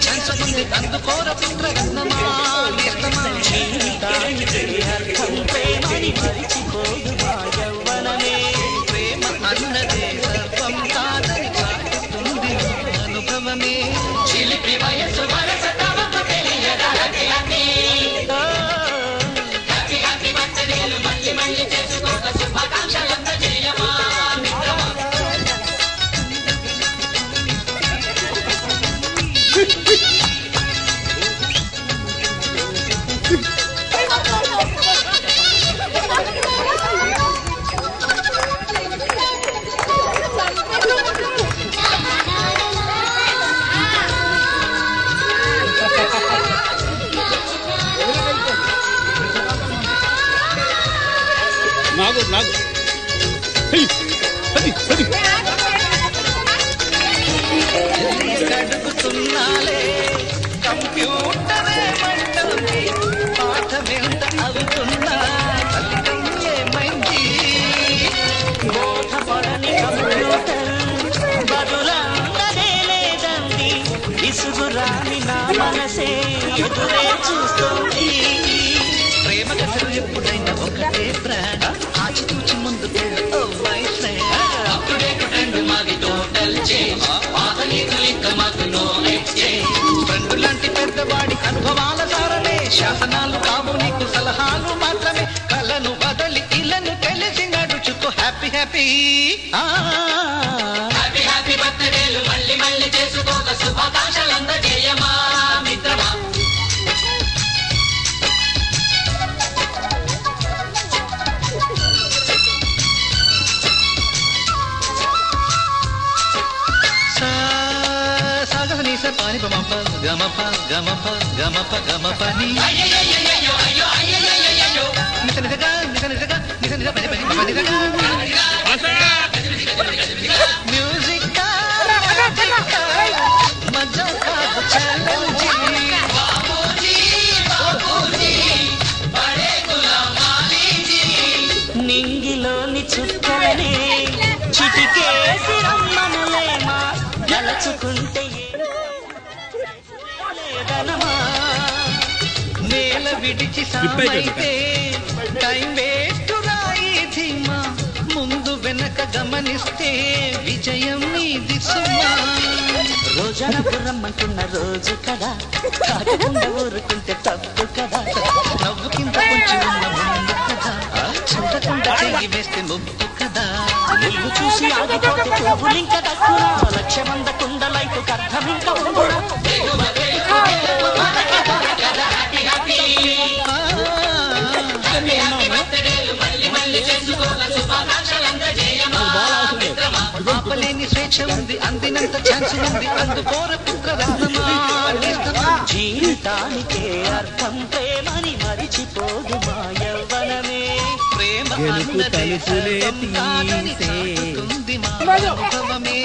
chance ఉంది అందుకోర పుత్రరత్నమా జీవితానికి అర్థం ప్రేమని మరిచిపోదు మా యవ్వనమే ప్రేమ అన్నదే సర్వం కాదని చాటుతుంది అనుభవమే చిలిపి వయసు వరస తమకు తెలియదాగే అన్నీ హ్యాపీ హ్యాపీ బర్త్డేలు మళ్ళీ మళ్ళీ చేసుకోక శుభాకాంక్షలంత చేయమా కడుగుతున్నాలే కంప్యూటరే మంటమే పాఠమెంత అవుతున్నా ఏమైంది బోధపడని కంప్యూటర్ బదులన్నదే లేదండి విసుగురాని నా మనసే ఎదురే చూస్తోంది ప్రేమ కథలు ఎప్పుడైనా ఒకటే ప్రాణ ఆచితూచి ముందుకు మై ఫ్రెండ్ అప్పుడేకు ఫ్రెండ్ మాది టోటల్ చేంజ్ పాత నీతులు ఇంకా మాకు నో ఎక్స్చేంజ్ ఫ్రెండ్ లాంటి పెద్దవాడి అనుభవాల సారమే శాసనాలు కావు నీకు సలహాలు మాత్రమే కలను బదలి ఇళ్ళను తెలిసి నడుచుకో హ్యాపీ హ్యాపీ హ్యాపీ హ్యాపీ బర్త్డేలు మళ్ళీ మళ్ళీ చేసుకోక శుభాకాంక్షలంద చేయమా మిత్రమా పాని పమప గమప గమప గమప గమప ని నిసనిసగా నిసనిసగా నిసనిస పని పని పని మ్యూజిక్ మజా కాదు ఛాలెంజ్ బాబూజీ బాబూజీ బడే గులాం మాలీజీ నింగిలోని చుక్కలనే చిటికేసి రమ్మనలేమా గలచుకుంటే నేల విడిచి సామైతే టైం వేస్ట్ రాయి ధీమా ముందు వెనక గమనిస్తే విజయం నీది సుమా రోజన పురమ్మంటున్న రోజు కదా కాకుండా ఊరుకుంటే తప్పు కదా నవ్వు కింద కొంచెం ఉన్న ముందు కదా చూడకుండా చెయ్యి వేస్తే ముప్పు కదా నువ్వు చూసి ఆగిపోతే పువ్వులింక దక్కురా లక్ష్యమందకుండా లైఫ్ అర్థం ఇంకా ఉండురా ఆపలేని స్వేచ్ఛ ఉంది అందినంత ఛాన్స్ ఉంది అందుకోర పుత్రరత్నమా జీవితానికే అర్థం ప్రేమని మరిచిపోదు మా యవ్వనమే ప్రేమ అన్నదే సర్వం కాదని చాటుతుంది మా అనుభవమే